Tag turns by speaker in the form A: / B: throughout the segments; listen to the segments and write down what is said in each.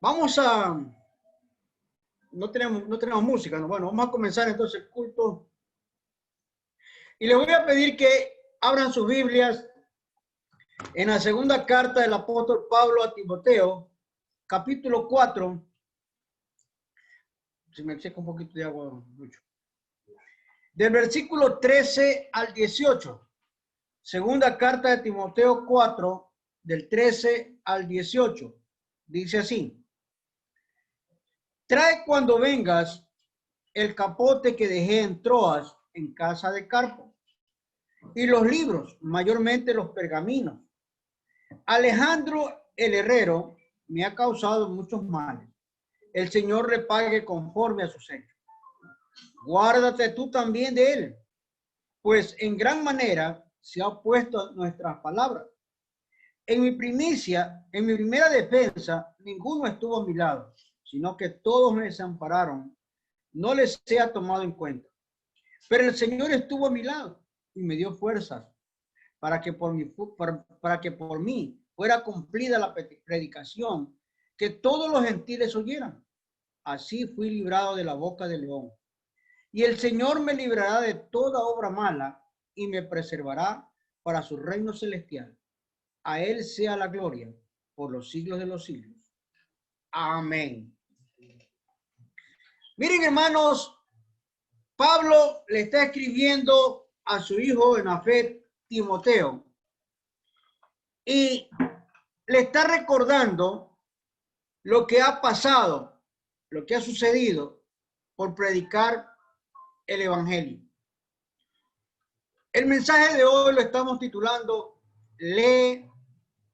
A: Vamos a, no tenemos música, ¿no? Bueno, vamos a comenzar entonces el culto. Y les voy a pedir que abran sus Biblias en la segunda carta del apóstol Pablo a Timoteo, capítulo 4. Si me seca un poquito de agua, mucho. Del versículo 13 al 18. Segunda carta de Timoteo 4, del 13 al 18. Dice así: trae cuando vengas el capote que dejé en Troas, en casa de Carpo, y los libros, mayormente los pergaminos. Alejandro el herrero me ha causado muchos males. El Señor le pague conforme a sus hechos. Guárdate tú también de él, pues en gran manera se ha opuesto a nuestras palabras. En mi primera defensa, ninguno estuvo a mi lado, sino que todos me desampararon. No les sea tomado en cuenta. Pero el Señor estuvo a mi lado y me dio fuerzas para que por mí fuera cumplida la predicación, que todos los gentiles oyeran. Así fui librado de la boca del león. Y el Señor me librará de toda obra mala y me preservará para su reino celestial. A él sea la gloria por los siglos de los siglos. Amén. Miren, hermanos, Pablo le está escribiendo a su hijo en la fe, Timoteo, y le está recordando lo que ha pasado, lo que ha sucedido por predicar el evangelio. El mensaje de hoy lo estamos titulando Lee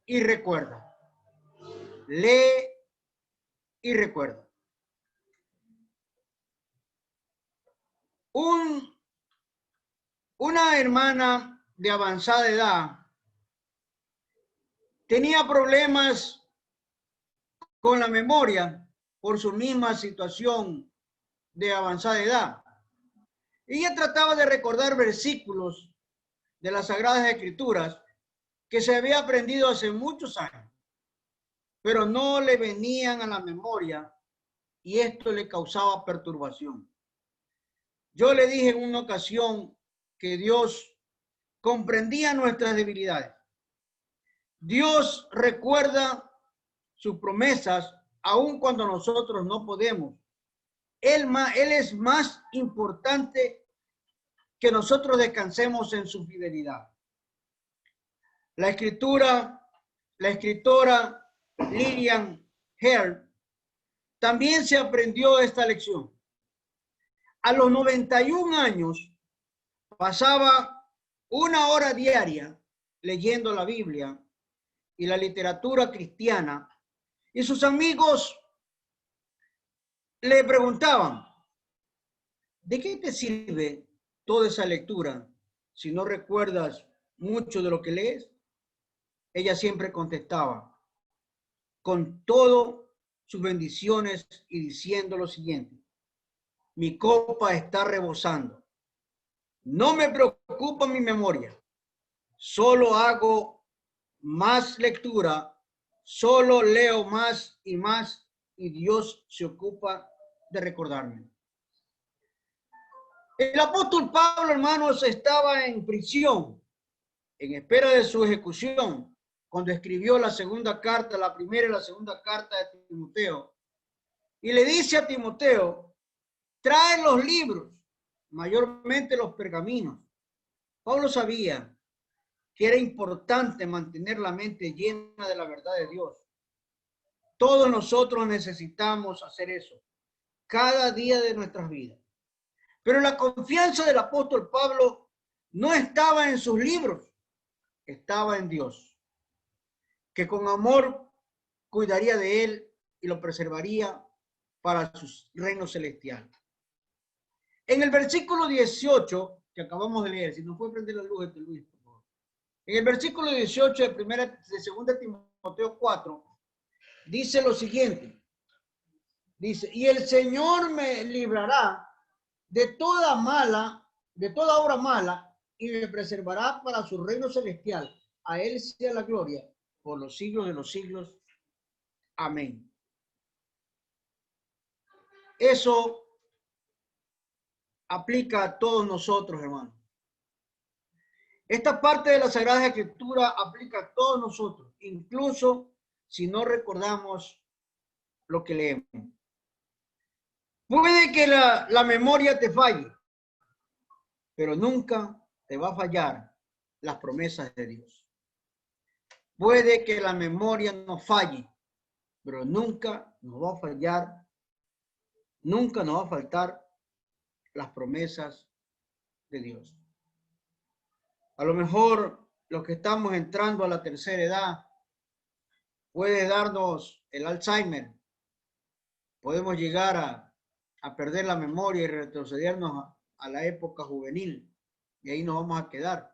A: y recuerda. Lee y recuerda. Una hermana de avanzada edad tenía problemas con la memoria por su misma situación de avanzada edad. Ella trataba de recordar versículos de las Sagradas Escrituras que se había aprendido hace muchos años, pero no le venían a la memoria y esto le causaba perturbación. Yo le dije en una ocasión que Dios comprendía nuestras debilidades. Dios recuerda sus promesas aun cuando nosotros no podemos. Él es más importante que nosotros descansemos en su fidelidad. La escritora Lillian Hare también se aprendió esta lección. A los 91 años pasaba 1 hora diaria leyendo la Biblia y la literatura cristiana, y sus amigos le preguntaban: ¿de qué te sirve toda esa lectura si no recuerdas mucho de lo que lees? Ella siempre contestaba con todo sus bendiciones y diciendo lo siguiente: mi copa está rebosando. No me preocupa mi memoria. Solo hago más lectura, solo leo más y Dios se ocupa de recordarme. El apóstol Pablo, hermanos, estaba en prisión en espera de su ejecución cuando escribió la segunda carta, la primera y la segunda carta de Timoteo. Y le dice a Timoteo: trae los libros, mayormente los pergaminos. Pablo sabía que era importante mantener la mente llena de la verdad de Dios. Todos nosotros necesitamos hacer eso cada día de nuestras vidas. Pero la confianza del apóstol Pablo no estaba en sus libros, estaba en Dios, que con amor cuidaría de él y lo preservaría para su reino celestial. En el versículo 18 que acabamos de leer, si nos puede prender la luz, Luis, por favor. En el versículo 18 de 2 Timoteo 4, dice lo siguiente. Dice: y el Señor me librará de toda obra mala y me preservará para su reino celestial. A él sea la gloria por los siglos de los siglos. Amén. Eso aplica a todos nosotros, hermanos. Esta parte de la Sagrada Escritura aplica a todos nosotros, incluso si no recordamos lo que leemos. Puede que la memoria te falle, pero nunca te va a fallar las promesas de Dios. Puede que la memoria nos falle, pero nunca nos va a fallar, nunca nos va a faltar las promesas de Dios. A lo mejor los que estamos entrando a la tercera edad puede darnos el Alzheimer. Podemos llegar a perder la memoria y retrocedernos a la época juvenil. Y ahí nos vamos a quedar.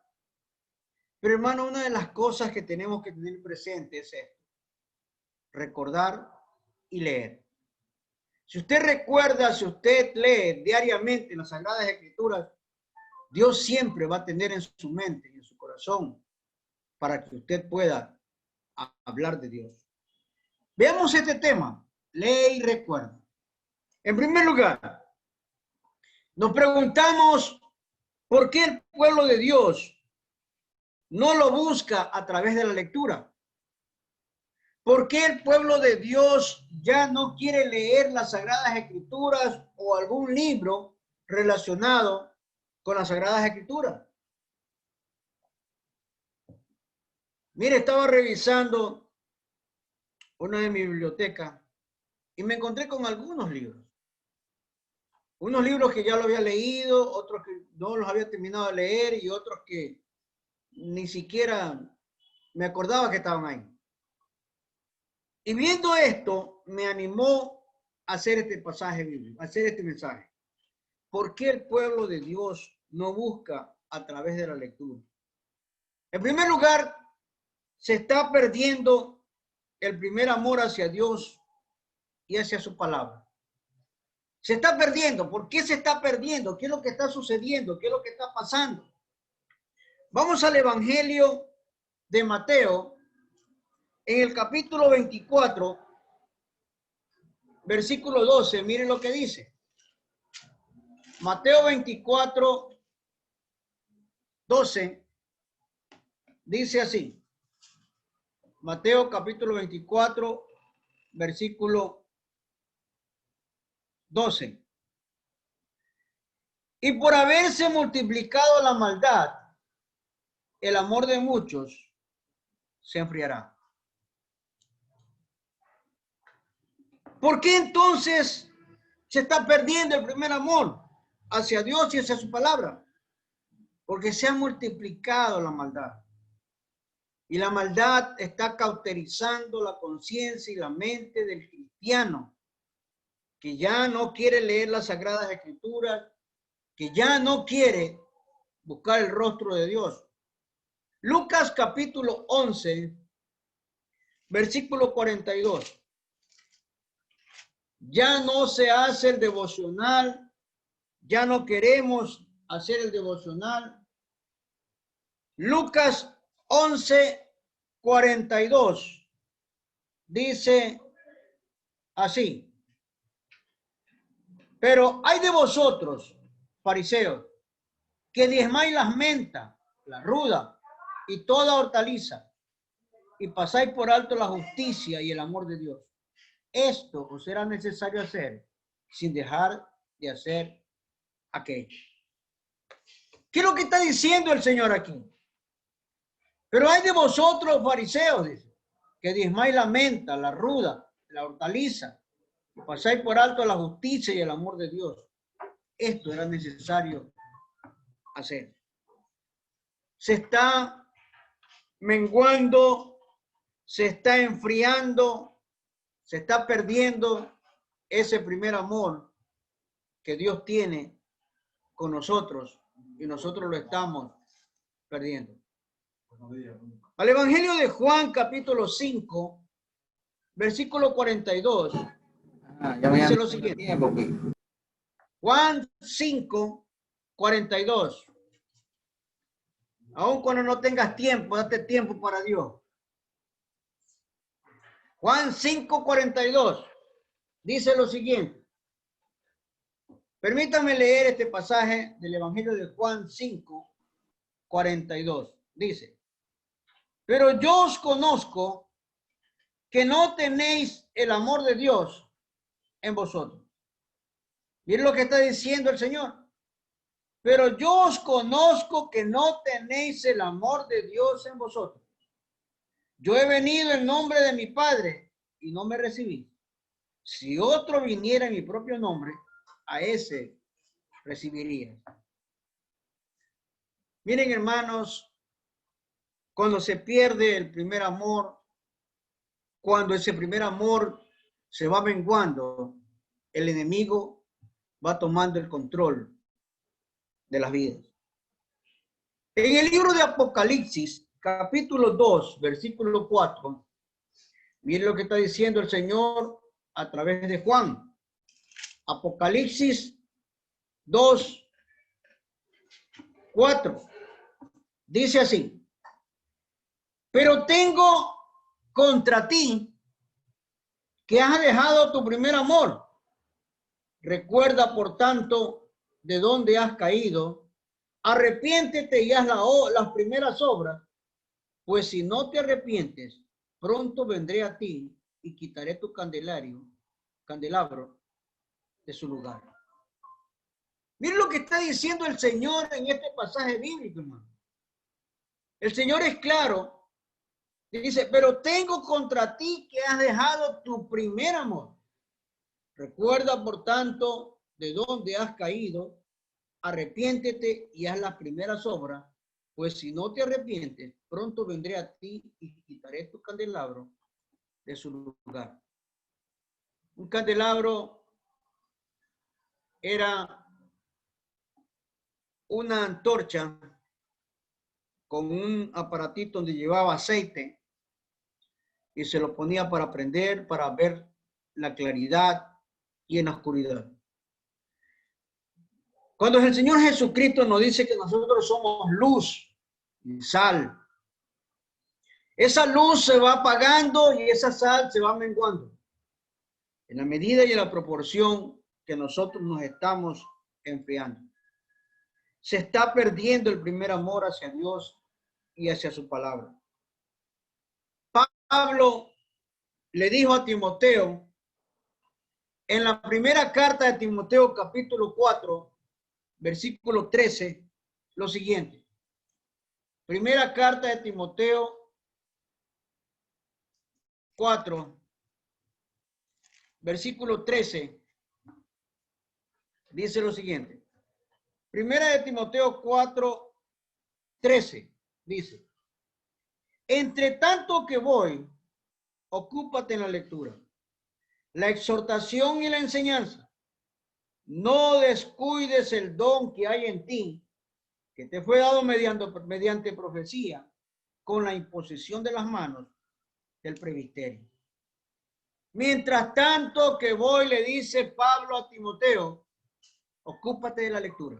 A: Pero hermano, una de las cosas que tenemos que tener presente es esto: recordar y leer. Si usted recuerda, si usted lee diariamente las Sagradas Escrituras, Dios siempre va a tener en su mente y en su corazón para que usted pueda hablar de Dios. Veamos este tema: lee y recuerda. En primer lugar, nos preguntamos por qué el pueblo de Dios no lo busca a través de la lectura. ¿Por qué el pueblo de Dios ya no quiere leer las Sagradas Escrituras o algún libro relacionado con las Sagradas Escrituras? Mire, estaba revisando una de mi biblioteca y me encontré con algunos libros. Unos libros que ya lo había leído, otros que no los había terminado de leer y otros que ni siquiera me acordaba que estaban ahí. Y viendo esto, me animó a hacer este pasaje bíblico, a hacer este mensaje. ¿Por qué el pueblo de Dios no busca a través de la lectura? En primer lugar, se está perdiendo el primer amor hacia Dios y hacia su palabra. Se está perdiendo. ¿Por qué se está perdiendo? ¿Qué es lo que está sucediendo? ¿Qué es lo que está pasando? Vamos al Evangelio de Mateo, en el capítulo 24, versículo 12. Miren lo que dice. Mateo 24, 12. Dice así. Mateo capítulo 24, versículo 12. Y por haberse multiplicado la maldad, el amor de muchos se enfriará. ¿Por qué entonces se está perdiendo el primer amor hacia Dios y hacia su palabra? Porque se ha multiplicado la maldad. Y la maldad está cauterizando la conciencia y la mente del cristiano, que ya no quiere leer las Sagradas Escrituras, que ya no quiere buscar el rostro de Dios. Lucas capítulo 11, versículo 42. Ya no se hace el devocional, ya no queremos hacer el devocional. Lucas 11, 42 dice así: pero hay de vosotros, fariseos, que diezmáis las mentas, la ruda y toda hortaliza, y pasáis por alto la justicia y el amor de Dios. Esto os será necesario hacer sin dejar de hacer aquello. ¿Qué es lo que está diciendo el Señor aquí? Pero hay de vosotros, fariseos, dice, que diezmáis la menta, la ruda, la hortaliza, y pasáis por alto la justicia y el amor de Dios. Esto era necesario hacer. Se está menguando, se está enfriando, se está perdiendo ese primer amor que Dios tiene con nosotros y nosotros lo estamos perdiendo. Al Evangelio de Juan, capítulo 5, versículo 42. Dice lo siguiente. Juan 5, 42. Aun cuando no tengas tiempo, date tiempo para Dios. Juan 5, 42. Dice lo siguiente. Permítame leer este pasaje del Evangelio de Juan 5, 42. Dice, pero yo os conozco que no tenéis el amor de Dios en vosotros. Miren lo que está diciendo el Señor. Pero yo os conozco que no tenéis el amor de Dios en vosotros. Yo he venido en nombre de mi Padre y no me recibí. Si otro viniera en mi propio nombre, a ese recibiría. Miren, hermanos, cuando se pierde el primer amor, cuando ese primer amor se va menguando, el enemigo va tomando el control de las vidas. En el libro de Apocalipsis, capítulo 2, versículo 4, miren lo que está diciendo el Señor a través de Juan. Apocalipsis 2, 4. Dice así, pero tengo contra ti que has dejado tu primer amor. Recuerda, por tanto, de dónde has caído. Arrepiéntete y haz las primeras obras, pues si no te arrepientes, pronto vendré a ti y quitaré tu candelabro de su lugar. Miren lo que está diciendo el Señor en este pasaje bíblico, hermano. El Señor es claro. Dice, pero tengo contra ti que has dejado tu primer amor. Recuerda, por tanto, de dónde has caído. Arrepiéntete y haz las primeras obras, pues si no te arrepientes, pronto vendré a ti y quitaré tu candelabro de su lugar. Un candelabro era una antorcha con un aparatito donde llevaba aceite y se lo ponía para prender, para ver la claridad y en la oscuridad. Cuando el Señor Jesucristo nos dice que nosotros somos luz y sal, esa luz se va apagando y esa sal se va menguando. En la medida y en la proporción que nosotros nos estamos enfriando. Se está perdiendo el primer amor hacia Dios y hacia su palabra. Pablo le dijo a Timoteo, en la primera carta de Timoteo, capítulo 4, versículo 13, lo siguiente. Primera carta de Timoteo 4, versículo 13, dice lo siguiente. Primera de Timoteo 4, 13, dice, entre tanto que voy, ocúpate en la lectura, la exhortación y la enseñanza. No descuides el don que hay en ti, que te fue dado mediante profecía, con la imposición de las manos del presbiterio. Mientras tanto que voy, le dice Pablo a Timoteo, ocúpate de la lectura.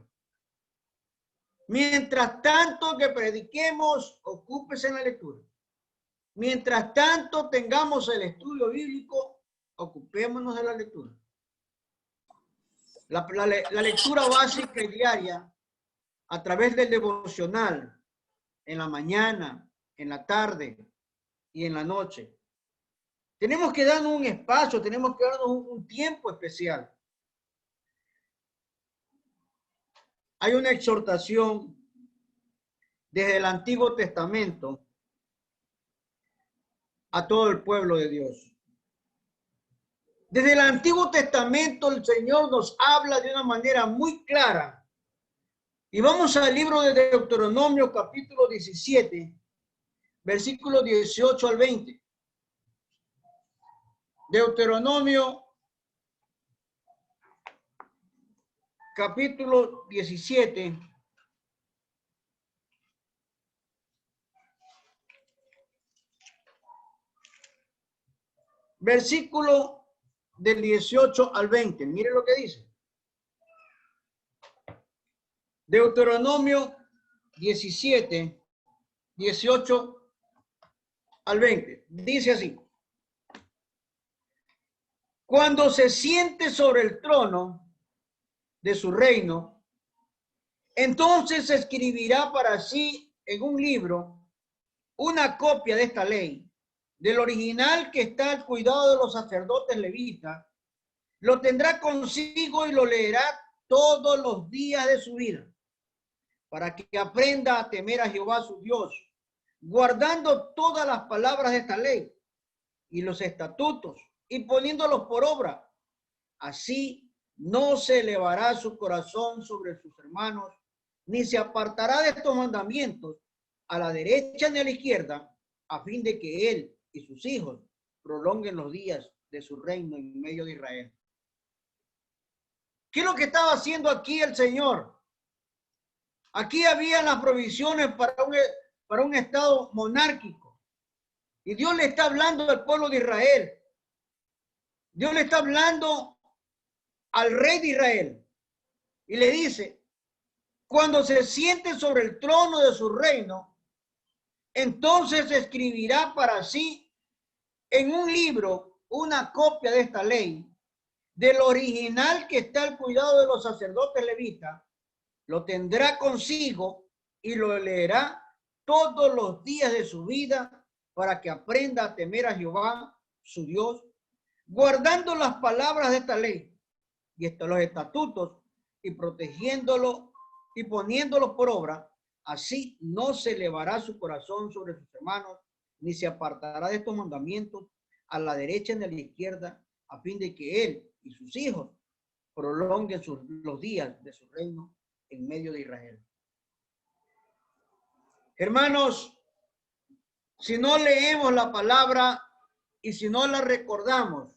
A: Mientras tanto que prediquemos, ocúpese en la lectura. Mientras tanto tengamos el estudio bíblico, ocupémonos de la lectura. La lectura básica y diaria a través del devocional, en la mañana, en la tarde y en la noche. Tenemos que darnos un espacio, tenemos que darnos un tiempo especial. Hay una exhortación desde el Antiguo Testamento a todo el pueblo de Dios. Desde el Antiguo Testamento el Señor nos habla de una manera muy clara. Y vamos al libro de Deuteronomio, capítulo 17, versículos 18 al 20. Deuteronomio, capítulo 17, versículo del 18 al 20. Mire lo que dice. Deuteronomio 17, 18 al 20. Dice así. Cuando se siente sobre el trono, de su reino, entonces escribirá para sí en un libro una copia de esta ley, del original que está al cuidado de los sacerdotes levitas, lo tendrá consigo y lo leerá todos los días de su vida, para que aprenda a temer a Jehová su Dios, guardando todas las palabras de esta ley y los estatutos y poniéndolos por obra. Así no se elevará su corazón sobre sus hermanos, ni se apartará de estos mandamientos a la derecha ni a la izquierda, a fin de que él y sus hijos prolonguen los días de su reino en medio de Israel. ¿Qué es lo que estaba haciendo aquí el Señor? Aquí había las provisiones para un estado monárquico. Y Dios le está hablando al pueblo de Israel. Dios le está hablando al rey de Israel. Y le dice, cuando se siente sobre el trono de su reino, entonces escribirá para sí en un libro una copia de esta ley, del original que está al cuidado de los sacerdotes levitas, lo tendrá consigo y lo leerá todos los días de su vida para que aprenda a temer a Jehová, su Dios, guardando las palabras de esta ley y los estatutos y protegiéndolo y poniéndolo por obra. Así no se elevará su corazón sobre sus hermanos, ni se apartará de estos mandamientos a la derecha ni a la izquierda, a fin de que él y sus hijos prolonguen los días de su reino en medio de Israel. Hermanos, si no leemos la palabra y si no la recordamos,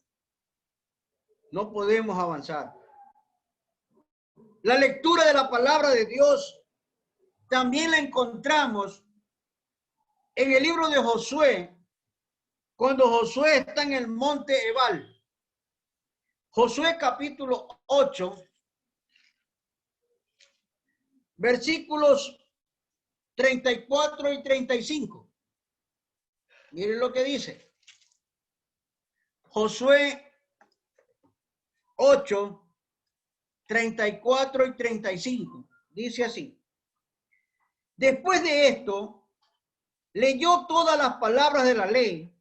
A: no podemos avanzar. La lectura de la palabra de Dios también la encontramos en el libro de Josué, cuando Josué está en el monte Ebal. Josué capítulo 8, versículos 34 y 35. Miren lo que dice. Josué 8, 34 y 35. Dice así. Después de esto, leyó todas las palabras de la ley,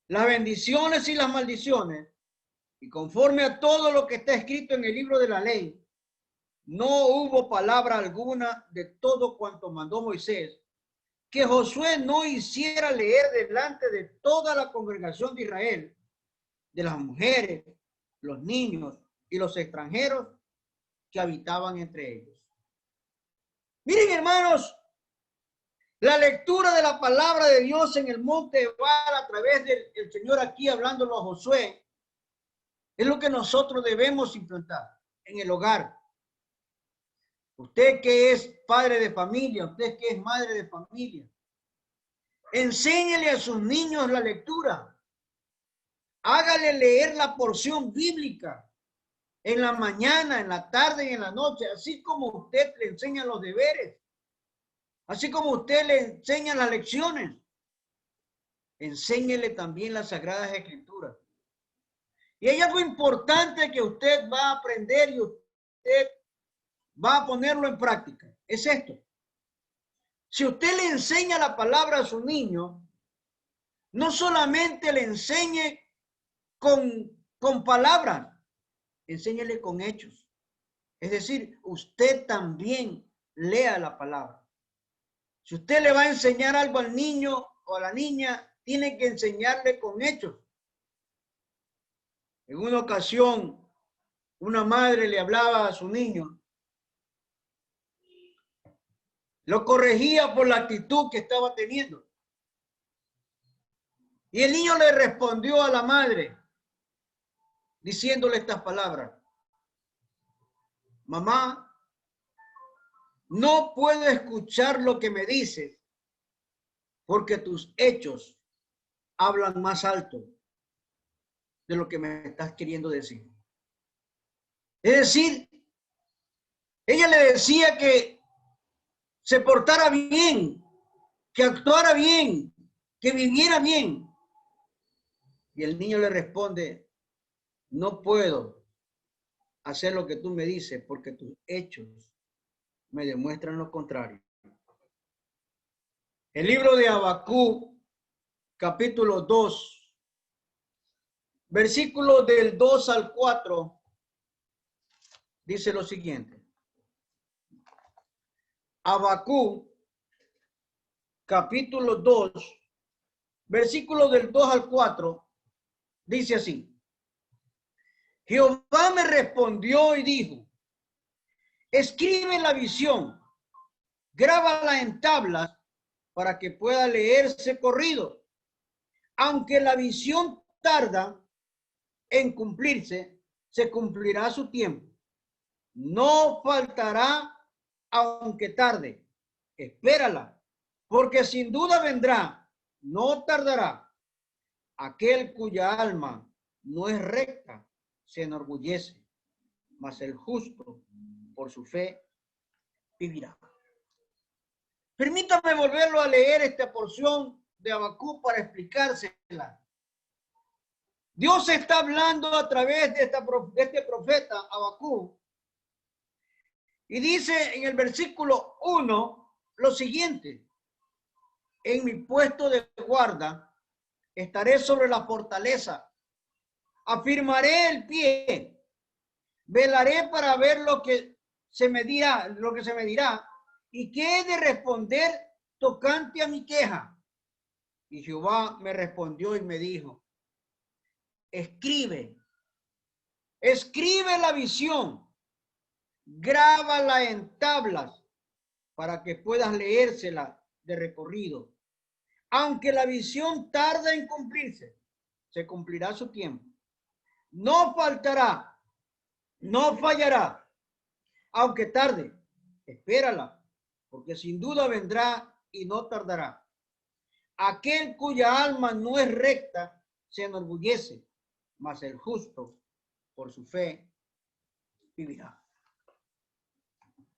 A: las bendiciones y las maldiciones, y conforme a todo lo que está escrito en el libro de la ley, no hubo palabra alguna de todo cuanto mandó Moisés, que Josué no hiciera leer delante de toda la congregación de Israel, de las mujeres, los niños y los extranjeros que habitaban entre ellos. Miren, hermanos, la lectura de la palabra de Dios en el monte Ebal a través del Señor aquí hablándolo a Josué es lo que nosotros debemos implantar en el hogar. Usted que es padre de familia, usted que es madre de familia, enséñele a sus niños la lectura. Hágale leer la porción bíblica en la mañana, en la tarde y en la noche, así como usted le enseña los deberes, así como usted le enseña las lecciones. Enséñele también las Sagradas Escrituras. Y hay algo importante que usted va a aprender y usted va a ponerlo en práctica. Es esto. Si usted le enseña la palabra a su niño, no solamente le enseñe con palabras, enséñele con hechos. Es decir, usted también lea la palabra. Si usted le va a enseñar algo al niño o a la niña, tiene que enseñarle con hechos. En una ocasión, una madre le hablaba a su niño. Lo corregía por la actitud que estaba teniendo. Y el niño le respondió a la madre, diciéndole estas palabras. Mamá, no puedo escuchar lo que me dices, porque tus hechos hablan más alto de lo que me estás queriendo decir. Es decir, ella le decía que se portara bien, que actuara bien, que viviera bien. Y el niño le responde, no puedo, hacer lo que tú me dices, porque tus hechos me demuestran lo contrario. El libro de Habacuc, capítulo 2, versículos del 2 al 4, dice lo siguiente. Habacuc, capítulo 2, versículos del 2 al 4, dice así. Jehová me respondió y dijo, escribe la visión, grábala en tablas para que pueda leerse corrido. Aunque la visión tarda en cumplirse, se cumplirá a su tiempo. No faltará aunque tarde. Espérala, porque sin duda vendrá, no tardará. Aquel cuya alma no es recta se enorgullece, mas el justo por su fe vivirá. Permítame volverlo a leer esta porción de Habacuc para explicársela. Dios está hablando a través de este profeta Habacuc y dice en el versículo 1 lo siguiente: en mi puesto de guarda estaré sobre la fortaleza, afirmaré el pie, velaré para ver lo que se me dirá, y qué he de responder tocante a mi queja. Y Jehová me respondió y me dijo, escribe la visión, grábala en tablas para que puedas leérsela de recorrido. Aunque la visión tarda en cumplirse, se cumplirá su tiempo. No faltará, no fallará, aunque tarde, espérala, porque sin duda vendrá y no tardará. Aquel cuya alma no es recta se enorgullece, mas el justo por su fe vivirá.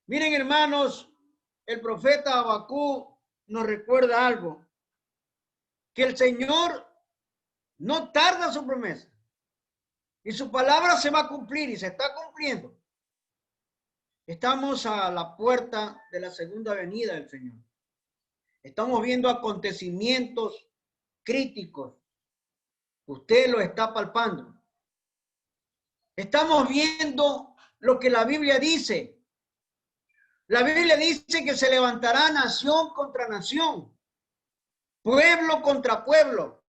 A: Miren, hermanos, el profeta Habacuc nos recuerda algo, que el Señor no tarda su promesa y su palabra se va a cumplir y se está cumpliendo. Estamos a la puerta de la segunda venida del Señor. Estamos viendo acontecimientos críticos. Usted lo está palpando. Estamos viendo lo que la Biblia dice. La Biblia dice que se levantará nación contra nación, pueblo contra pueblo.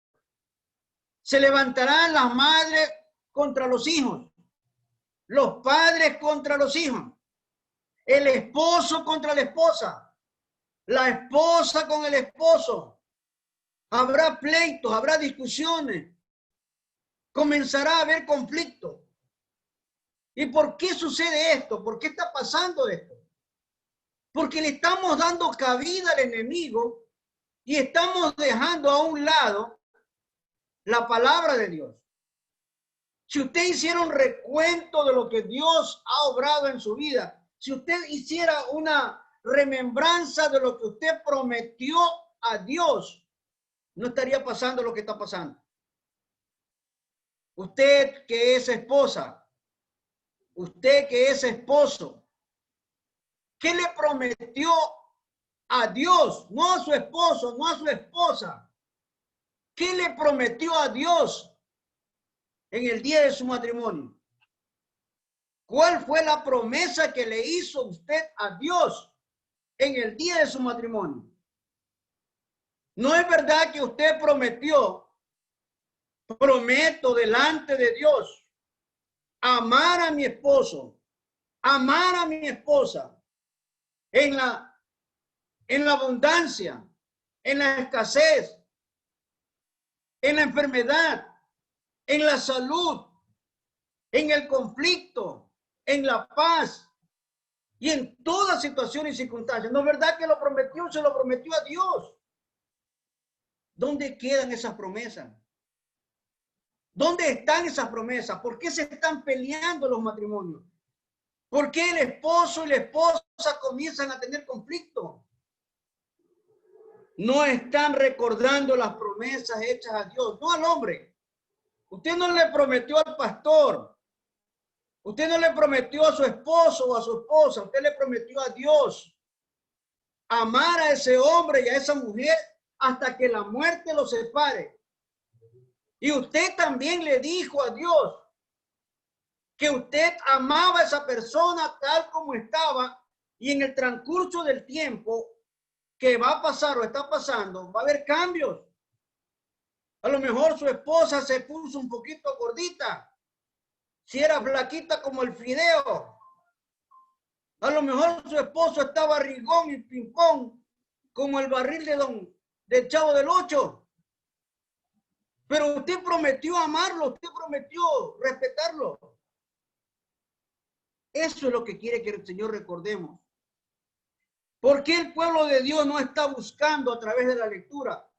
A: Se levantarán las madres contra los hijos, los padres contra los hijos, el esposo contra la esposa, la esposa con el esposo. Habrá pleitos, habrá discusiones, comenzará a haber conflictos. ¿Y por qué sucede esto? ¿Por qué está pasando esto? Porque le estamos dando cabida al enemigo y estamos dejando a un lado la palabra de Dios. Si usted hiciera un recuento de lo que Dios ha obrado en su vida, si usted hiciera una remembranza de lo que usted prometió a Dios, no estaría pasando lo que está pasando. Usted que es esposa, usted que es esposo, ¿qué le prometió a Dios? No a su esposo, no a su esposa. ¿Qué le prometió a Dios en el día de su matrimonio? ¿Cuál fue la promesa que le hizo usted a Dios en el día de su matrimonio? No es verdad que usted prometió, prometo delante de Dios, amar a mi esposo, amar a mi esposa en la abundancia, en la escasez, en la enfermedad, en la salud, en el conflicto, en la paz y en toda situación y circunstancia. No es verdad que lo prometió, se lo prometió a Dios. ¿Dónde quedan esas promesas? ¿Dónde están esas promesas? ¿Por qué se están peleando los matrimonios? ¿Por qué el esposo y la esposa comienzan a tener conflicto? No están recordando las promesas hechas a Dios, no al hombre. Usted no le prometió al pastor Usted no le prometió a su esposo o a su esposa, usted le prometió a Dios amar a ese hombre y a esa mujer hasta que la muerte los separe. Y usted también le dijo a Dios que usted amaba a esa persona tal como estaba, y en el transcurso del tiempo que va a pasar o está pasando, va a haber cambios. A lo mejor su esposa se puso un poquito gordita, si era flaquita como el fideo. A lo mejor su esposo estaba rigón y pimpón como el barril del Chavo del Ocho. Pero usted prometió amarlo, usted prometió respetarlo. Eso es lo que quiere que el Señor recordemos. ¿Por qué el pueblo de Dios no está buscando a través de la lectura?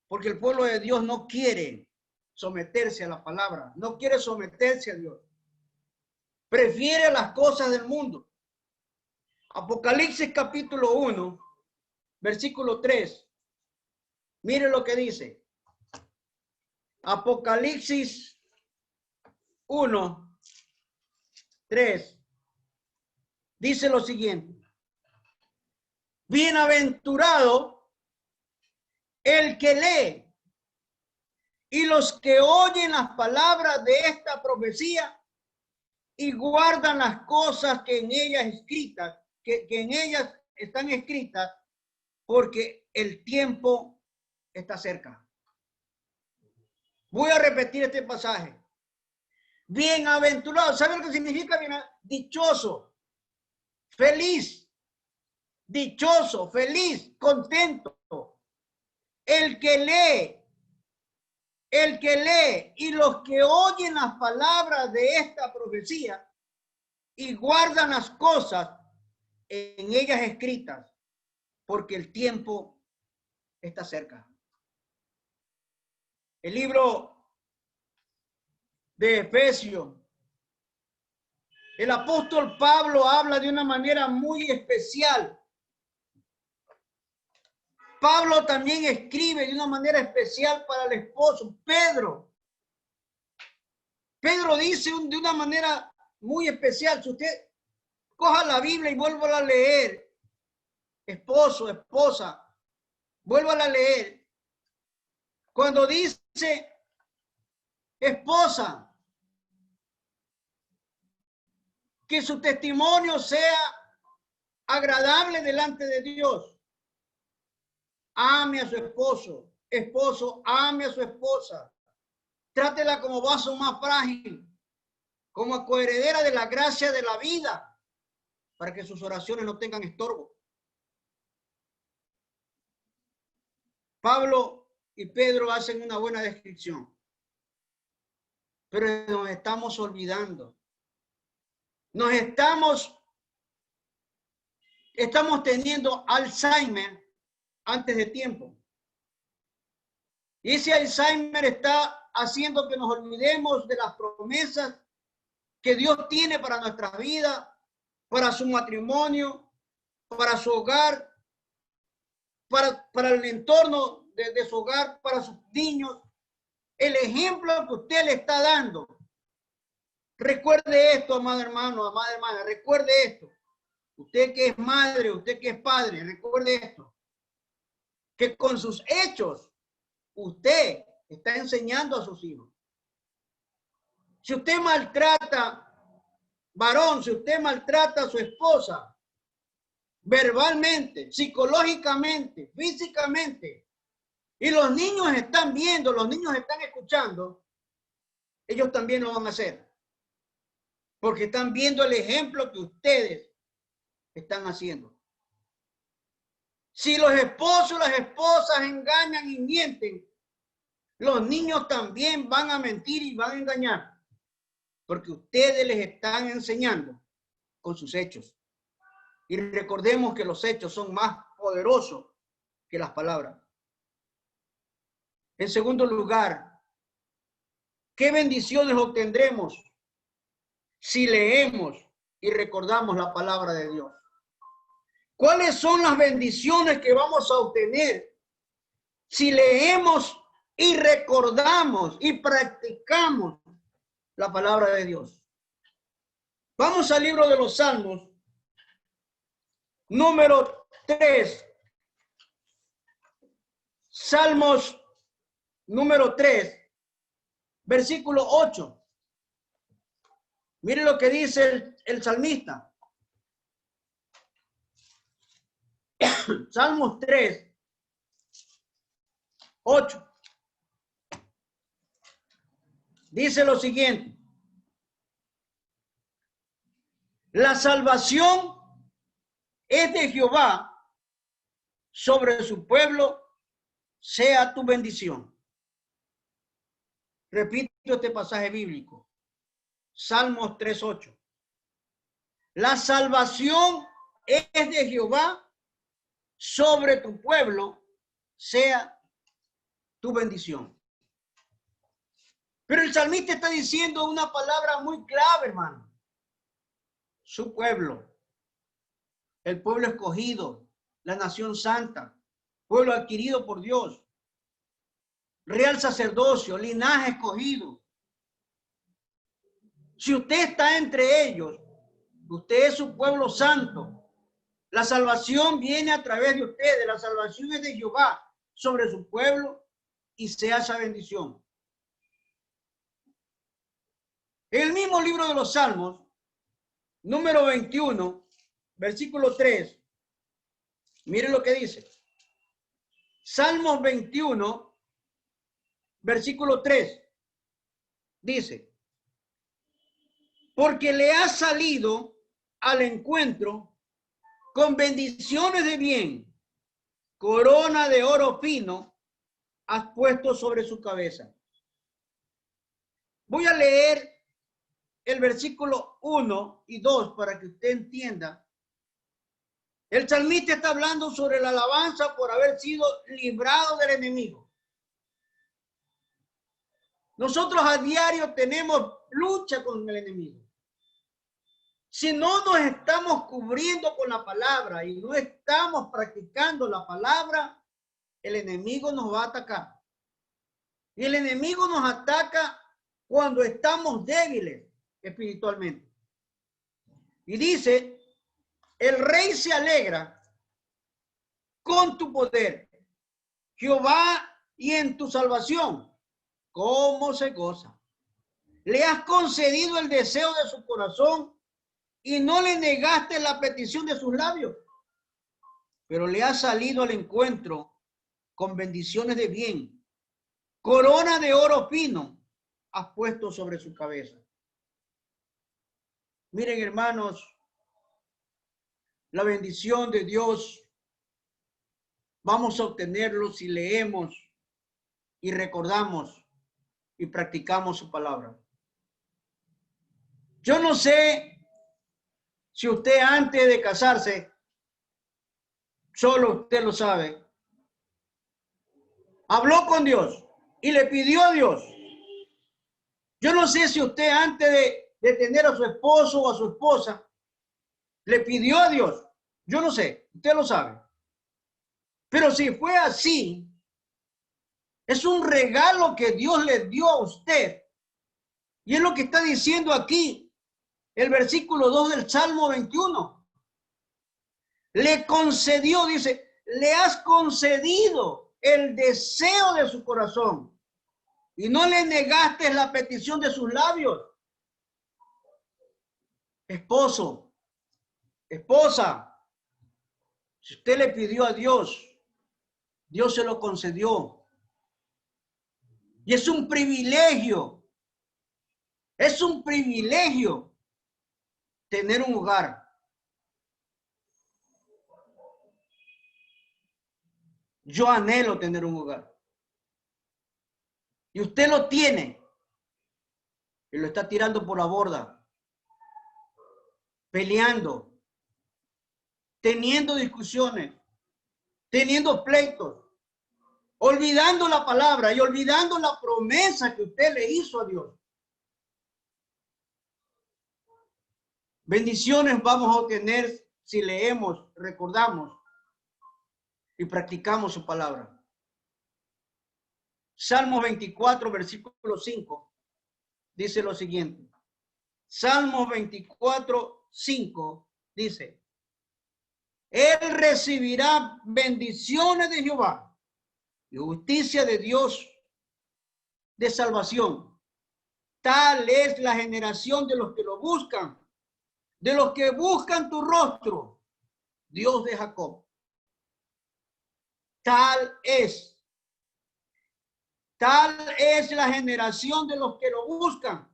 A: Porque el pueblo de Dios no quiere someterse a la palabra, no quiere someterse a Dios. Prefiere las cosas del mundo. Apocalipsis capítulo 1, versículo 3. Mire lo que dice. Apocalipsis 1, 3. Dice lo siguiente. Bienaventurado el que lee y los que oyen las palabras de esta profecía y guardan las cosas que en ellas escritas, que en ellas están escritas, porque el tiempo está cerca. Voy a repetir este pasaje. Bienaventurado, ¿saben lo que significa dichoso? Feliz, dichoso, feliz, contento. El que lee y los que oyen las palabras de esta profecía y guardan las cosas en ellas escritas, porque el tiempo está cerca. El libro de Efesios, el apóstol Pablo habla de una manera muy especial. Pablo también escribe de una manera especial para el esposo. Pedro dice de una manera muy especial. Si usted coja la Biblia y vuelva a leer, esposo, esposa, vuelva a leer. Cuando dice esposa, que su testimonio sea agradable delante de Dios. Ame a su esposo. Esposo, ame a su esposa. Trátela como vaso más frágil, como coheredera de la gracia de la vida, para que sus oraciones no tengan estorbo. Pablo y Pedro hacen una buena descripción, pero nos estamos olvidando. Nos estamos teniendo Alzheimer antes de tiempo. Y ese Alzheimer está haciendo que nos olvidemos de las promesas que Dios tiene para nuestra vida, para su matrimonio, para su hogar, para el entorno de su hogar, para sus niños. El ejemplo que usted le está dando. Recuerde esto, amado hermano, amada hermana, recuerde esto. Usted que es madre, usted que es padre, recuerde esto. Que con sus hechos usted está enseñando a sus hijos. Si usted maltrata, varón, si usted maltrata a su esposa, verbalmente, psicológicamente, físicamente, y los niños están viendo, los niños están escuchando, ellos también lo van a hacer. Porque están viendo el ejemplo que ustedes están haciendo. Si los esposos y las esposas engañan y mienten, los niños también van a mentir y van a engañar, porque ustedes les están enseñando con sus hechos. Y recordemos que los hechos son más poderosos que las palabras. En segundo lugar, ¿qué bendiciones obtendremos si leemos y recordamos la palabra de Dios? ¿Cuáles son las bendiciones que vamos a obtener si leemos y recordamos y practicamos la palabra de Dios? Vamos al libro de los Salmos, número 3. Salmos número 3, versículo 8. Mire lo que dice el salmista. Salmos 3, 8. Dice lo siguiente. La salvación es de Jehová, sobre su pueblo sea tu bendición. Repito este pasaje bíblico. Salmos 3:8. La salvación es de Jehová, sobre tu pueblo sea tu bendición. Pero el salmista está diciendo una palabra muy clave, hermano. Su pueblo, el pueblo escogido, la nación santa, pueblo adquirido por Dios, real sacerdocio, linaje escogido. Si usted está entre ellos, usted es su pueblo santo. La salvación viene a través de ustedes. La salvación es de Jehová sobre su pueblo y sea esa bendición. En el mismo libro de los Salmos, número 21, versículo 3, mire lo que dice. Salmos 21, versículo 3, dice, porque le ha salido al encuentro con bendiciones de bien, corona de oro fino has puesto sobre su cabeza. Voy a leer el versículo 1 y 2 para que usted entienda. El salmista está hablando sobre la alabanza por haber sido librado del enemigo. Nosotros a diario tenemos lucha con el enemigo. Si no nos estamos cubriendo con la palabra y no estamos practicando la palabra, el enemigo nos va a atacar. Y el enemigo nos ataca cuando estamos débiles espiritualmente. Y dice, el rey se alegra con tu poder, Jehová, y en tu salvación, ¿cómo se goza? Le has concedido el deseo de su corazón y no le negaste la petición de sus labios, pero le has salido al encuentro con bendiciones de bien. Corona de oro fino has puesto sobre su cabeza. Miren, hermanos, la bendición de Dios vamos a obtenerlo si leemos y recordamos y practicamos su palabra. Yo no sé si usted antes de casarse, solo usted lo sabe, habló con Dios y le pidió a Dios. Yo no sé si usted antes de tener a su esposo o a su esposa, le pidió a Dios. Yo no sé, usted lo sabe. Pero si fue así, es un regalo que Dios le dio a usted. Y es lo que está diciendo aquí el versículo 2 del Salmo 21. Le concedió, dice, le has concedido el deseo de su corazón y no le negaste la petición de sus labios. Esposo, esposa, si usted le pidió a Dios, Dios se lo concedió. Y es un privilegio tener un hogar. Yo anhelo tener un hogar. Y usted lo tiene. Y lo está tirando por la borda. Peleando. Teniendo discusiones. Teniendo pleitos. Olvidando la palabra y olvidando la promesa que usted le hizo a Dios. Bendiciones vamos a obtener si leemos, recordamos y practicamos su palabra. Salmo 24, versículo 5, dice lo siguiente. Salmos 24:5 dice, Él recibirá bendiciones de Jehová y justicia de Dios de salvación. Tal es la generación de los que lo buscan, de los que buscan tu rostro, Dios de Jacob. Tal es la generación de los que lo buscan,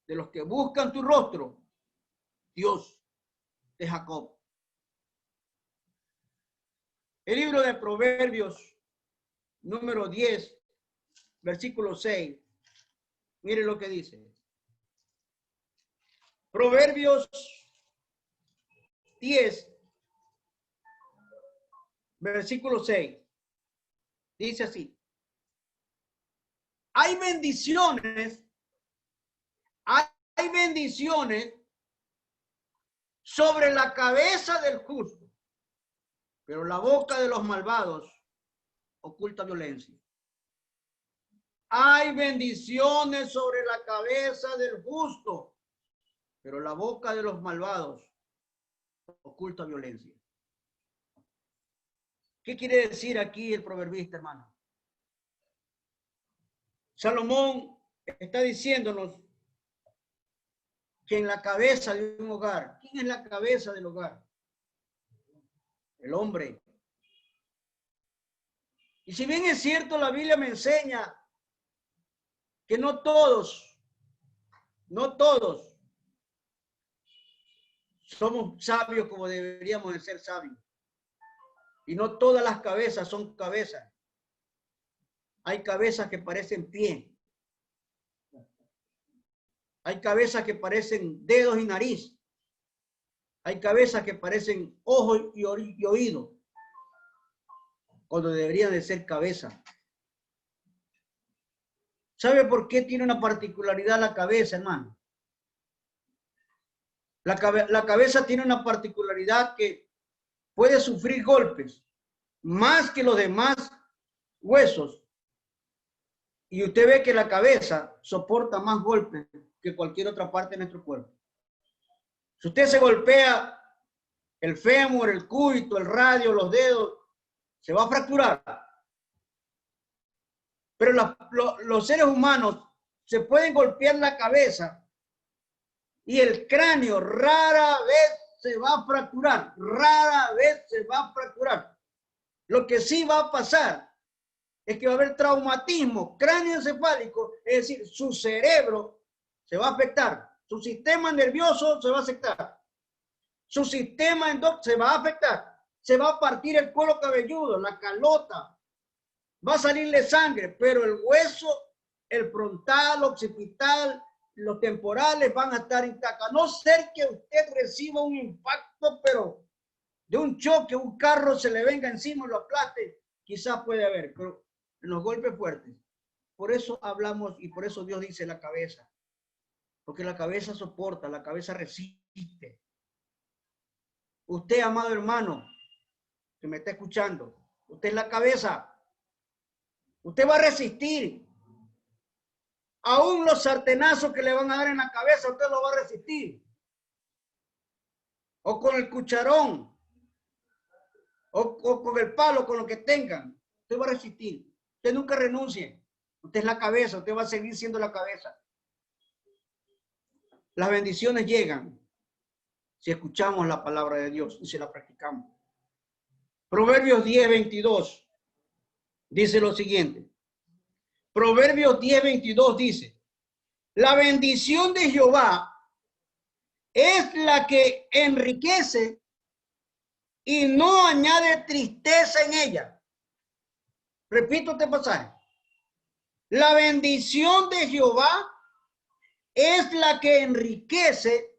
A: de los que buscan tu rostro, Dios de Jacob. El libro de Proverbios, número 10, versículo 6. Mire lo que dice. Proverbios 10, versículo 6. Dice así. Hay bendiciones sobre la cabeza del justo, pero la boca de los malvados oculta violencia. Hay bendiciones sobre la cabeza del justo, pero la boca de los malvados oculta violencia. ¿Qué quiere decir aquí el proverbista, hermano? Salomón está diciéndonos que en la cabeza de un hogar, ¿quién es la cabeza del hogar? El hombre. Y si bien es cierto, la Biblia me enseña que no todos somos sabios como deberíamos de ser sabios. Y no todas las cabezas son cabezas. Hay cabezas que parecen pies. Hay cabezas que parecen dedos y nariz. Hay cabezas que parecen ojos y oídos, cuando deberían de ser cabeza. ¿Sabe por qué tiene una particularidad la cabeza, hermano? La cabeza tiene una particularidad que puede sufrir golpes más que los demás huesos. Y usted ve que la cabeza soporta más golpes que cualquier otra parte de nuestro cuerpo. Si usted se golpea el fémur, el cúbito, el radio, los dedos, se va a fracturar. Pero los seres humanos se pueden golpear la cabeza y el cráneo rara vez se va a fracturar. Rara vez se va a fracturar. Lo que sí va a pasar es que va a haber traumatismo cráneoencefálico, es decir, su cerebro se va a afectar, su sistema nervioso se va a afectar, su sistema endocrino se va a afectar, se va a partir el cuero cabelludo, la calota, va a salirle sangre, pero el hueso, el frontal, occipital, los temporales van a estar intactos. A no ser que usted reciba un impacto, pero de un choque, un carro se le venga encima y lo aplaste, quizás puede haber, pero en los golpes fuertes. Por eso hablamos y por eso Dios dice la cabeza. Porque la cabeza soporta, la cabeza resiste. Usted, amado hermano, que me está escuchando, usted es la cabeza. Usted va a resistir. Aún los sartenazos que le van a dar en la cabeza, usted lo va a resistir. O con el cucharón. O con el palo, con lo que tengan. Usted va a resistir. Usted nunca renuncie. Usted es la cabeza. Usted va a seguir siendo la cabeza. Las bendiciones llegan si escuchamos la palabra de Dios y si la practicamos. Proverbios 10:22 dice lo siguiente. Proverbios 10:22 dice, la bendición de Jehová es la que enriquece y no añade tristeza en ella. Repito este pasaje. La bendición de Jehová es la que enriquece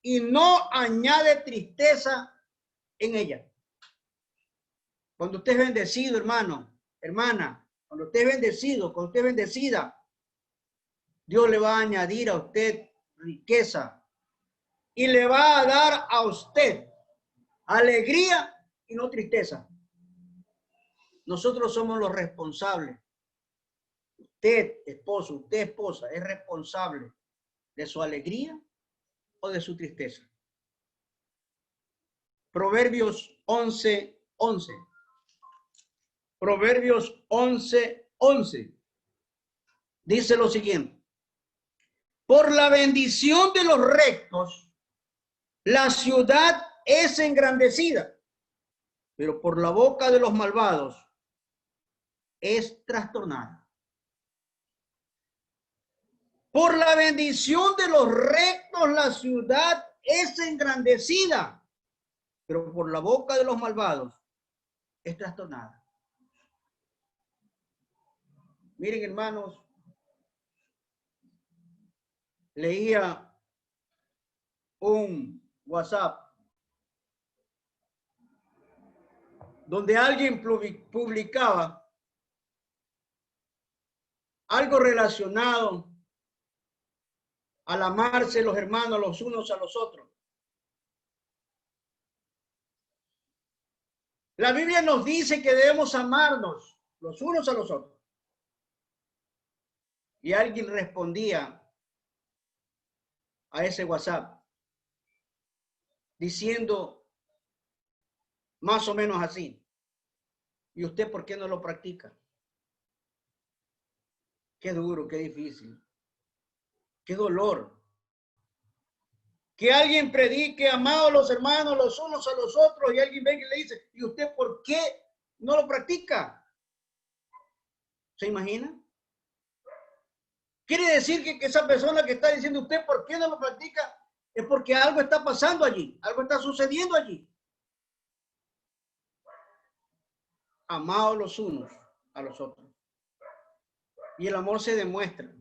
A: y no añade tristeza en ella. Cuando usted es bendecido, hermano, hermana, cuando usted es bendecido, cuando usted es bendecida, Dios le va a añadir a usted riqueza y le va a dar a usted alegría y no tristeza. Nosotros somos los responsables. Usted, esposo, usted, esposa, es responsable de su alegría o de su tristeza. Proverbios 11:11. Proverbios 11:11. Dice lo siguiente. Por la bendición de los rectos, la ciudad es engrandecida, pero por la boca de los malvados es trastornada. Por la bendición de los rectos, la ciudad es engrandecida, pero por la boca de los malvados es trastornada. Miren, hermanos, leía un WhatsApp donde alguien publicaba algo relacionado al amarse los hermanos los unos a los otros. La Biblia nos dice que debemos amarnos los unos a los otros. Y alguien respondía a ese WhatsApp diciendo más o menos así: ¿y usted por qué no lo practica? Qué duro, qué difícil, qué dolor. Que alguien predique, amados los hermanos los unos a los otros, y alguien venga y le dice: ¿y usted por qué no lo practica? ¿Se imagina? Quiere decir que esa persona que está diciendo usted por qué no lo practica es porque algo está pasando allí, algo está sucediendo allí. Amados los unos a los otros. Y el amor se demuestra.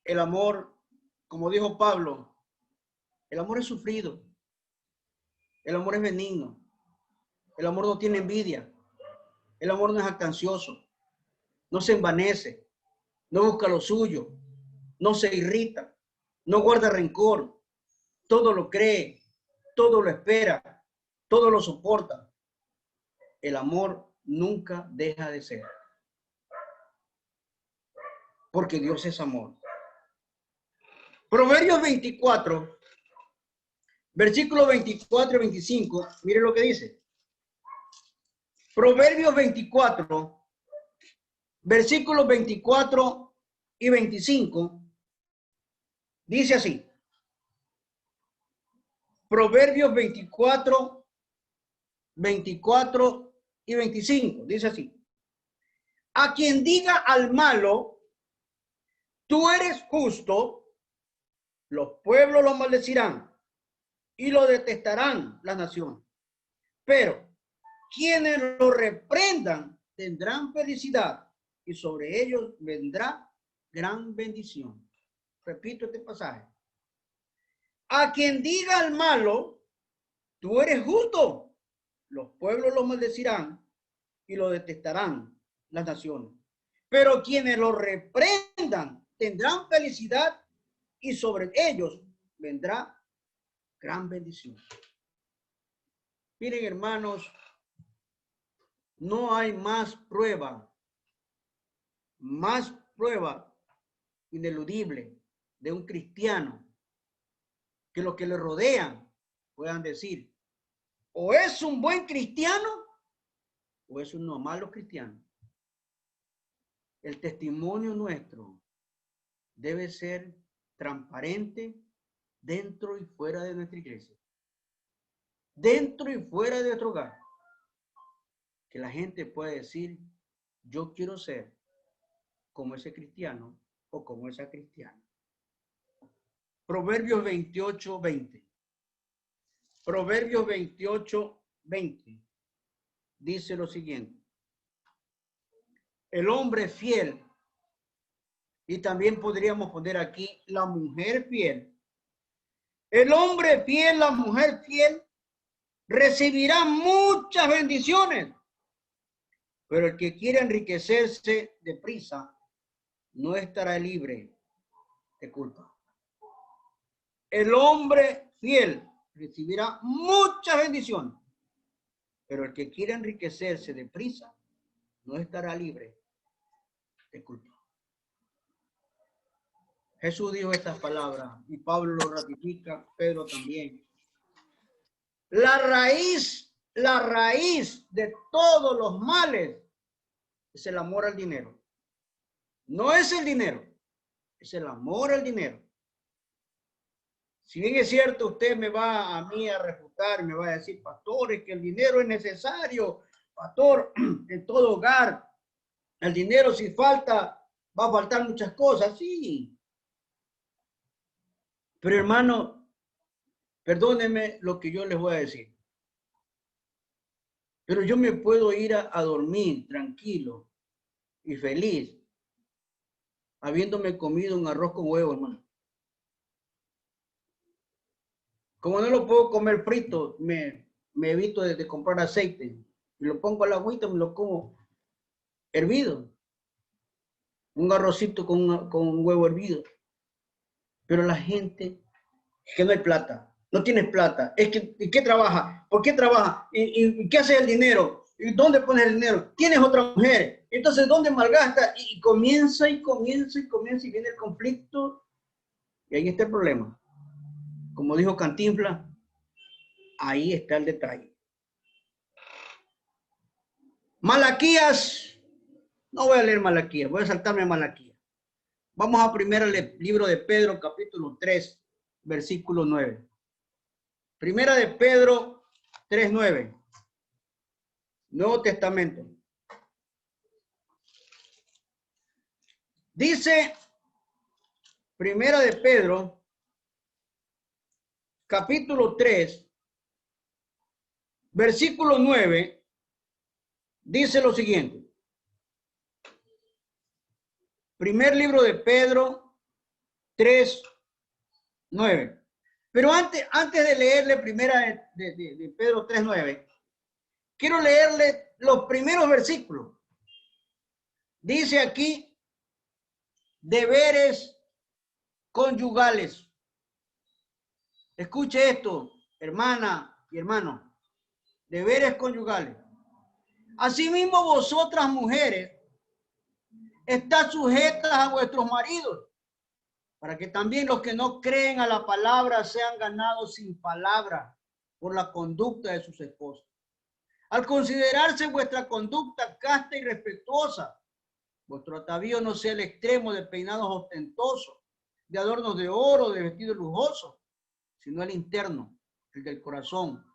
A: El amor, como dijo Pablo, el amor es sufrido. El amor es benigno. El amor no tiene envidia. El amor no es jactancioso. No se envanece. No busca lo suyo. No se irrita. No guarda rencor. Todo lo cree. Todo lo espera. Todo lo soporta. El amor nunca deja de ser. Porque Dios es amor. Proverbios 24, versículos 24 y 25. Mire lo que dice. Proverbios 24, versículos 24 y 25. Dice así. Proverbios 24, 24 y 25. Dice así. A quien diga al malo, tú eres justo, los pueblos lo maldecirán y lo detestarán las naciones. Pero quienes lo reprendan tendrán felicidad y sobre ellos vendrá gran bendición. Repito este pasaje. A quien diga al malo, tú eres justo, los pueblos lo maldecirán y lo detestarán las naciones. Pero quienes lo reprendan tendrán felicidad y sobre ellos vendrá gran bendición. Miren, hermanos, no hay más prueba ineludible de un cristiano que los que le rodean puedan decir: o es un buen cristiano o es un no malo cristiano. El testimonio nuestro debe ser transparente dentro y fuera de nuestra iglesia, dentro y fuera de nuestro hogar, que la gente pueda decir: yo quiero ser como ese cristiano o como esa cristiana. Proverbios 28, 20. Proverbios 28, 20. Dice lo siguiente. El hombre fiel, y también podríamos poner aquí la mujer fiel. El hombre fiel, la mujer fiel, recibirá muchas bendiciones, pero el que quiere enriquecerse deprisa no estará libre de culpa. El hombre fiel recibirá muchas bendiciones, pero el que quiere enriquecerse deprisa no estará libre de culpa. Jesús dijo estas palabras y Pablo lo ratifica, Pedro también. La raíz de todos los males es el amor al dinero. No es el dinero, es el amor al dinero. Si bien es cierto, usted me va a mí a refutar, me va a decir, pastor, es que el dinero es necesario, pastor, en todo hogar, el dinero si falta, va a faltar muchas cosas, sí. Pero hermano, perdónenme lo que yo les voy a decir. Pero yo me puedo ir a dormir tranquilo y feliz, habiéndome comido un arroz con huevo, hermano. Como no lo puedo comer frito, me evito de comprar aceite. Y lo pongo al agüita, me lo como hervido. Un arrocito con un huevo hervido. Pero la gente, es que no hay plata. No tienes plata. Es que, ¿y qué trabaja? ¿Por qué trabaja? ¿Y qué hace el dinero? ¿Y dónde pones el dinero? ¿Tienes otra mujer? Entonces, ¿dónde malgasta? Y comienza y viene el conflicto. Y ahí está el problema. Como dijo Cantinflas, ahí está el detalle. Malaquías, no voy a leer Malaquías, voy a saltarme a Malaquías. Vamos a primero el libro de Pedro, capítulo 3, versículo 9. Primera de Pedro 3:9. Nuevo Testamento. Dice Primera de Pedro, capítulo 3, versículo 9, dice lo siguiente. Primer libro de Pedro 3:9. Pero antes de leerle primera de Pedro 3:9, quiero leerle los primeros versículos. Dice aquí, deberes conyugales. Escuche esto, hermana y hermano. Deberes conyugales. Asimismo, vosotras mujeres, estad sujetas a vuestros maridos, para que también los que no creen a la palabra sean ganados sin palabra por la conducta de sus esposos. Al considerarse vuestra conducta casta y respetuosa, vuestro atavío no sea el extremo de peinados ostentosos, de adornos de oro, de vestidos lujosos, sino el interno, el del corazón,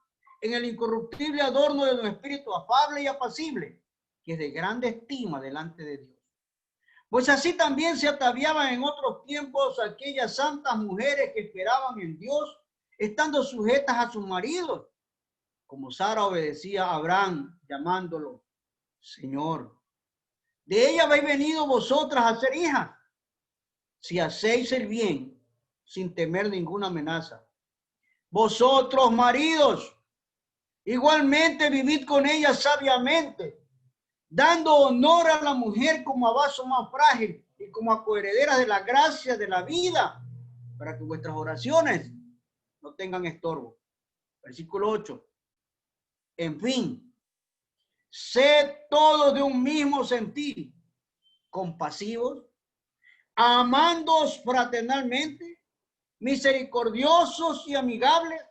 A: en el incorruptible adorno de un espíritu afable y apacible, que es de grande estima delante de Dios. Pues así también se ataviaban en otros tiempos aquellas santas mujeres que esperaban en Dios, estando sujetas a sus maridos, como Sara obedecía a Abraham, llamándolo Señor. De ella habéis venido vosotras a ser hijas, si hacéis el bien, sin temer ninguna amenaza. Vosotros, maridos, igualmente vivid con ella sabiamente, dando honor a la mujer como a vaso más frágil y como a coherederas de la gracia de la vida, para que vuestras oraciones no tengan estorbo. Versículo 8. En fin, sed todos de un mismo sentir, compasivos, amándoos fraternalmente, misericordiosos y amigables,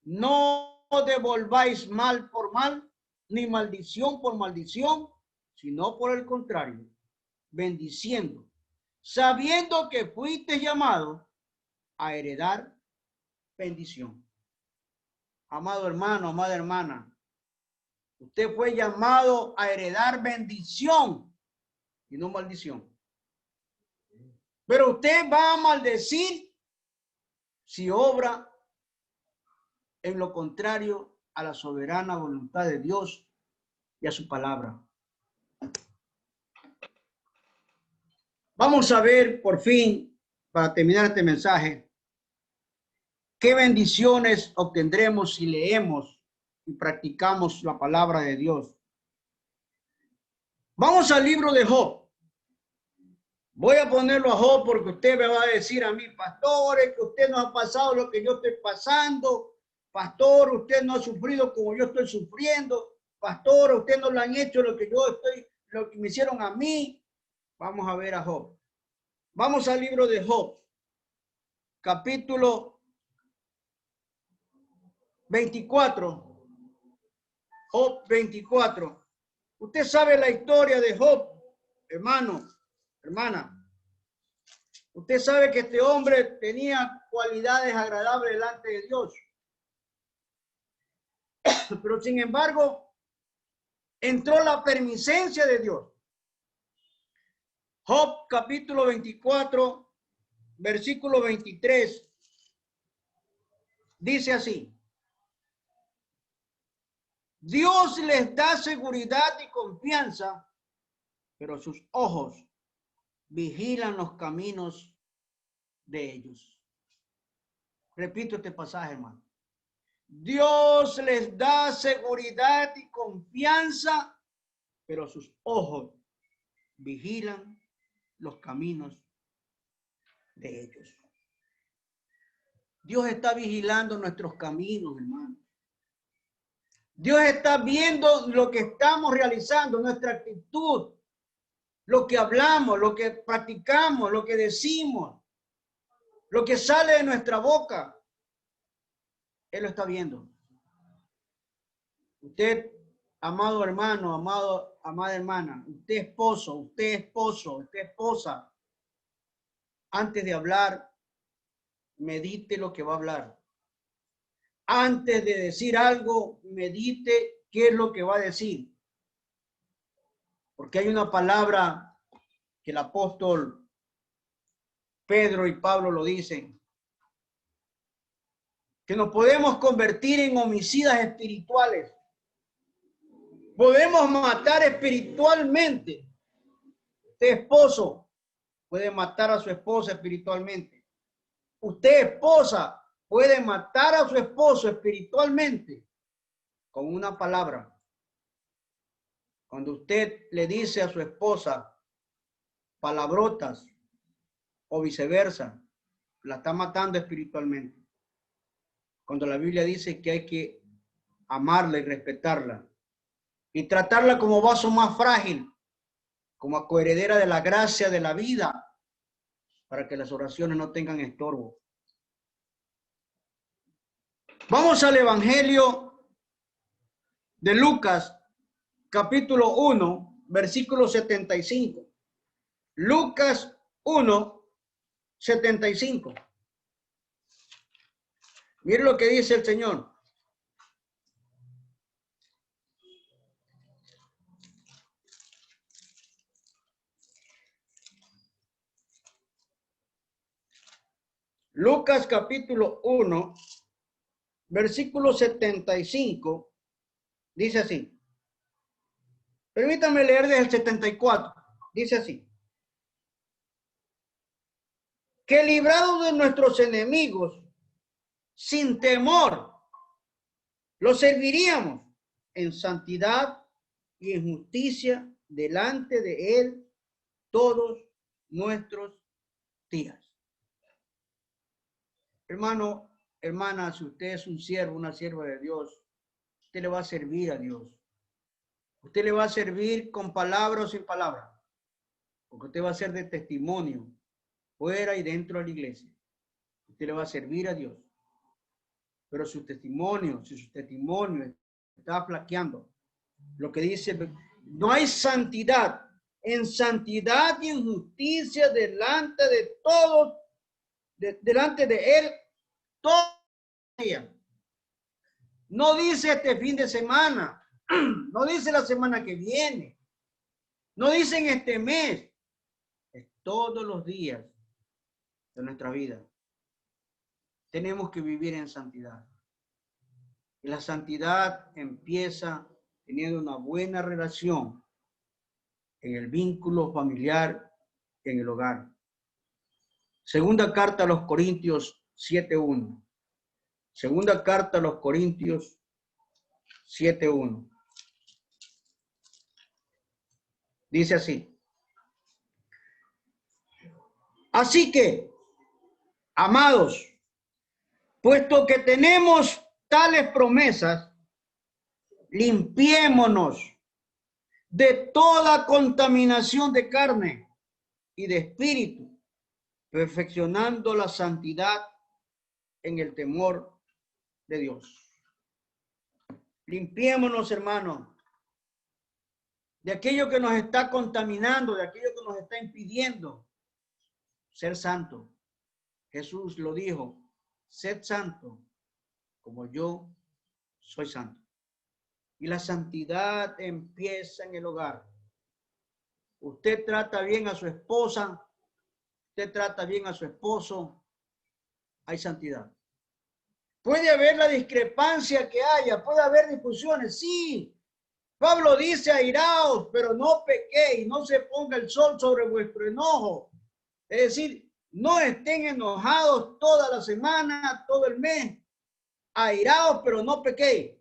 A: no devolváis mal por mal, ni maldición por maldición, sino por el contrario, bendiciendo, sabiendo que fuiste llamado a heredar bendición. Amado hermano, amada hermana, usted fue llamado a heredar bendición y no maldición. Pero usted va a maldecir si obra en lo contrario a la soberana voluntad de Dios y a su palabra. Vamos a ver por fin, para terminar este mensaje, qué bendiciones obtendremos si leemos y practicamos la palabra de Dios. Vamos al libro de Job. Voy a ponerlo a Job porque usted me va a decir a mí, pastores, que usted no ha pasado lo que yo estoy pasando. Pastor, usted no ha sufrido como yo estoy sufriendo. Pastor, usted no lo han hecho lo que me hicieron a mí. Vamos a ver a Job. Vamos al libro de Job, capítulo 24. Job 24. Usted sabe la historia de Job, hermano, hermana. Usted sabe que este hombre tenía cualidades agradables delante de Dios. Pero sin embargo, entró la permisencia de Dios. Job capítulo 24, versículo 23, dice así: Dios les da seguridad y confianza, pero sus ojos vigilan los caminos de ellos. Repito este pasaje, hermano. Dios les da seguridad y confianza, pero sus ojos vigilan los caminos de ellos. Dios está vigilando nuestros caminos, hermano. Dios está viendo lo que estamos realizando, nuestra actitud, lo que hablamos, lo que practicamos, lo que decimos, lo que sale de nuestra boca. Él lo está viendo. Usted, amado hermano, amada hermana, usted esposo, usted esposa, antes de hablar, medite lo que va a hablar. Antes de decir algo, medite qué es lo que va a decir. Porque hay una palabra que el apóstol Pedro y Pablo lo dicen, que nos podemos convertir en homicidas espirituales. Podemos matar espiritualmente. Usted, esposo, puede matar a su esposa espiritualmente. Usted, esposa, puede matar a su esposo espiritualmente con una palabra. Cuando usted le dice a su esposa palabrotas o viceversa, la está matando espiritualmente. Cuando la Biblia dice que hay que amarla y respetarla y tratarla como vaso más frágil, como coheredera de la gracia de la vida, para que las oraciones no tengan estorbo. Vamos al Evangelio de Lucas, capítulo 1, versículo 75. Lucas 1, 75. Mire lo que dice el Señor. Lucas capítulo 1, versículo 75, dice así. Permítanme leer desde el 74. Dice así: que librados de nuestros enemigos, sin temor, los serviríamos en santidad y en justicia delante de Él todos nuestros días. Hermano, hermana, si usted es un siervo, una sierva de Dios, usted le va a servir a Dios. Usted le va a servir con palabras o sin palabras, porque usted va a ser de testimonio fuera y dentro de la iglesia. Usted le va a servir a Dios. Pero si su testimonio está flaqueando, lo que dice, no hay santidad, en santidad y en justicia delante de todos, delante de Él, todo día. No dice este fin de semana, no dice la semana que viene, no dice en este mes, es todos los días de nuestra vida. Tenemos que vivir en santidad. Y la santidad empieza teniendo una buena relación en el vínculo familiar, en el hogar. Segunda carta a los Corintios 7:1. Segunda carta a los Corintios 7:1. Dice así: así que, amados, puesto que tenemos tales promesas, limpiémonos de toda contaminación de carne y de espíritu, perfeccionando la santidad en el temor de Dios. Limpiémonos, hermanos, de aquello que nos está contaminando, de aquello que nos está impidiendo ser santo. Jesús lo dijo, sed santo como yo soy santo. Y la santidad empieza en el hogar. Usted trata bien a su esposa, usted trata bien a su esposo, hay santidad. Puede haber la discrepancia que haya, puede haber discusiones, sí. Pablo dice, airaos, pero no pequéis, no se ponga el sol sobre vuestro enojo. Es decir, no estén enojados toda la semana, todo el mes. Airaos, pero no pequéis.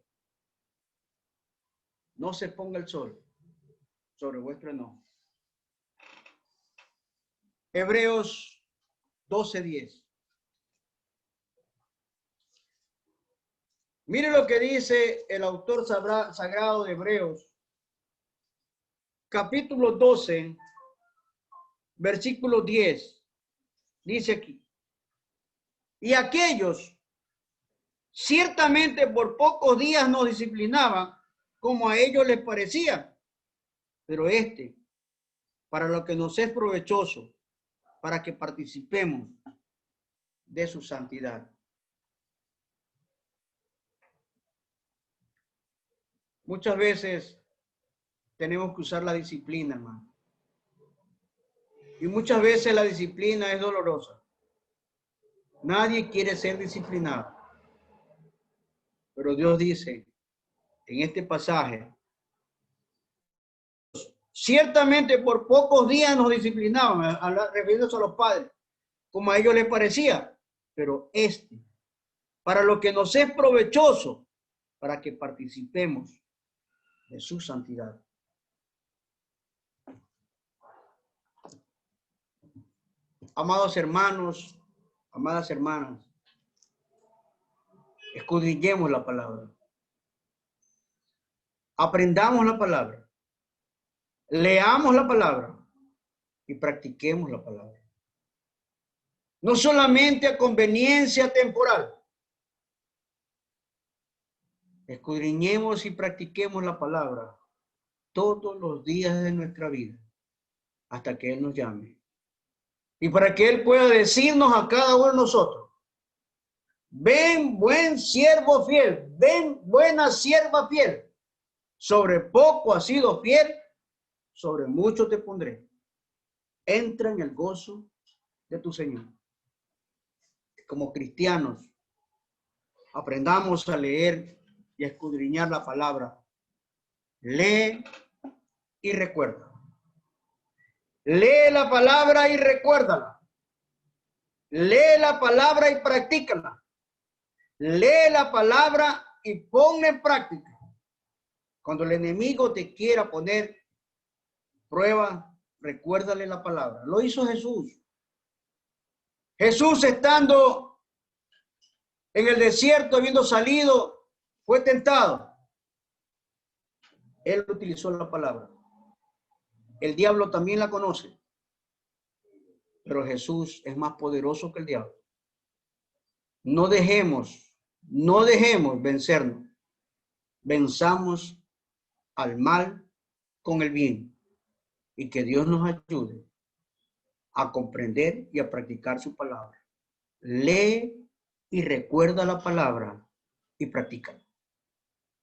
A: No se ponga el sol sobre vuestro enojo. Hebreos 12:10. Mire lo que dice el autor sagrado de Hebreos, capítulo 12, versículo 10. Dice aquí, y aquellos ciertamente por pocos días nos disciplinaban como a ellos les parecía, pero para lo que nos es provechoso, para que participemos de su santidad. Muchas veces tenemos que usar la disciplina, hermano. Y muchas veces la disciplina es dolorosa. Nadie quiere ser disciplinado. Pero Dios dice en este pasaje, ciertamente por pocos días nos disciplinaban, refiriéndose a los padres, como a ellos les parecía, pero para lo que nos es provechoso, para que participemos de su santidad. Amados hermanos, amadas hermanas, escudriñemos la palabra. Aprendamos la palabra. Leamos la palabra y practiquemos la palabra. No solamente a conveniencia temporal. Escudriñemos y practiquemos la palabra todos los días de nuestra vida hasta que Él nos llame. Y para que Él pueda decirnos a cada uno de nosotros, ven buen siervo fiel, ven buena sierva fiel. Sobre poco has sido fiel, sobre mucho te pondré. Entra en el gozo de tu Señor. Como cristianos, aprendamos a leer y a escudriñar la palabra. Lee y recuerda. Lee la palabra y recuérdala. Lee la palabra y practícala. Lee la palabra y ponla en práctica. Cuando el enemigo te quiera poner prueba, recuérdale la palabra. Lo hizo Jesús. Jesús, estando en el desierto, habiendo salido, fue tentado. Él utilizó la palabra. El diablo también la conoce. Pero Jesús es más poderoso que el diablo. No dejemos vencernos. Venzamos al mal con el bien. Y que Dios nos ayude a comprender y a practicar su palabra. Lee y recuerda la palabra y practícala.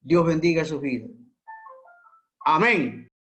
A: Dios bendiga sus vidas. Amén.